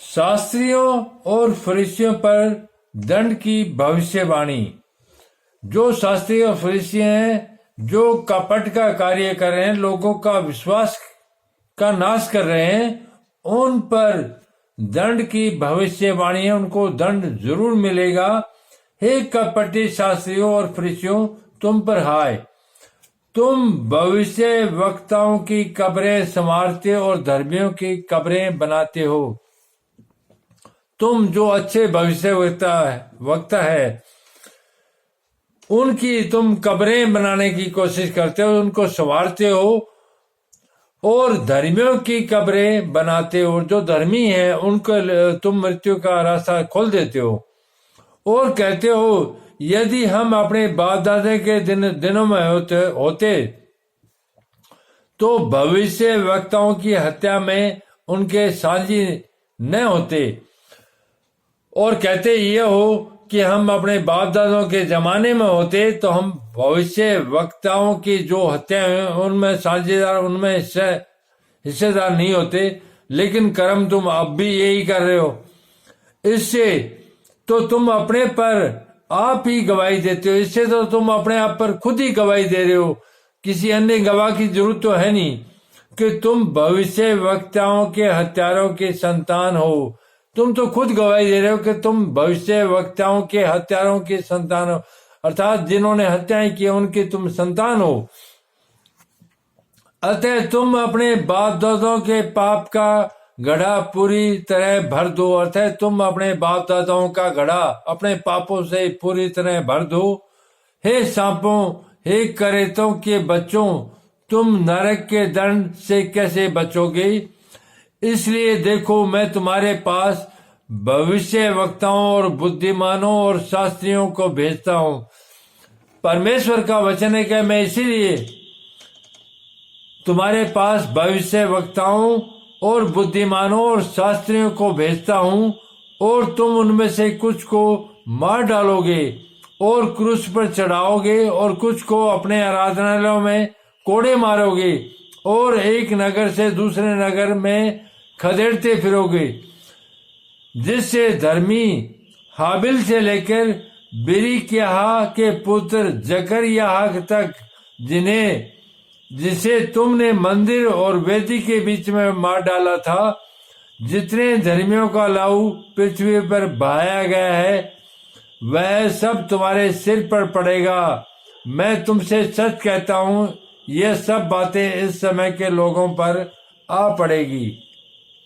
शास्त्रियों और फरीसियों पर दंड की भविष्यवाणी। जो शास्त्री और फरीसी हैं, जो कपट का कार्य कर रहे हैं, लोगों का विश्वास का नाश कर रहे हैं, उन पर दंड की भविष्यवाणी है। उनको दंड जरूर मिलेगा। हे कपटी शास्त्रियों और फरीसियों, तुम पर हाय, तुम भविष्य वक्ताओं की कब्रें संवारते और धर्मियों की कब्रें बनाते हो। तुम जो अच्छे भविष्य वक्ता है, उनकी तुम कब्रें बनाने की कोशिश करते हो, उनको संवारते हो और धर्मियों की कब्रें बनाते हो। जो धर्मी हैं उनको तुम मृत्यु का रास्ता खोल देते हो और कहते हो, यदि हम अपने बाप दादा के दिनों में होते तो भविष्य वक्ताओं की हत्या में उनके साझी न होते। और कहते ये हो कि हम अपने बाप दादों के जमाने में होते तो हम भविष्य वक्ताओं की जो हत्या है उनमें साझेदार, उनमें हिस्सेदार नहीं होते। लेकिन कर्म तुम अब भी यही कर रहे हो। इससे तो तुम अपने पर आप ही गवाही देते हो। इससे तो तुम अपने आप पर खुद ही गवाही दे रहे हो। किसी अन्य गवाह की जरूरत तो है नहीं कि तुम भविष्य वक्ताओं के हत्यारों के संतान हो। तुम तो खुद गवाही दे रहे हो कि तुम भविष्य वक्ताओं के हत्यारों के संतान हो, अर्थात जिन्होंने हत्याएं की उनके तुम संतान हो। अतः तुम अपने बाप दादाओं के पाप का घड़ा पूरी तरह भर दो। अतः तुम अपने बाप दादाओं का घड़ा अपने पापों से पूरी तरह भर दो। हे सांपों, हे करेतों के बच्चों, तुम नरक के दंड से कैसे बचोगे? इसलिए देखो, मैं तुम्हारे पास भविष्य वक्ताओं और बुद्धिमानों और शास्त्रियों को भेजता हूं। परमेश्वर का वचन है कि मैं इसीलिए तुम्हारे पास भविष्य वक्ताओं और बुद्धिमानों और शास्त्रियों को भेजता हूं, और तुम उनमें से कुछ को मार डालोगे और क्रूस पर चढ़ाओगे, और कुछ को अपने आराधनालयों में कोड़े मारोगे, और एक नगर से दूसरे नगर में खदेड़ते फिरोगे, जिससे धर्मी हाबिल से लेकर बिरिक्याह के पुत्र जकरयाह तक, जिसे तुमने मंदिर और वेदी के बीच में मार डाला था, जितने धर्मियों का लहू पृथ्वी पर बहाया गया है, वह सब तुम्हारे सिर पर पड़ेगा। मैं तुमसे सच कहता हूं, यह सब बातें इस समय के लोगों पर आ पड़ेगी।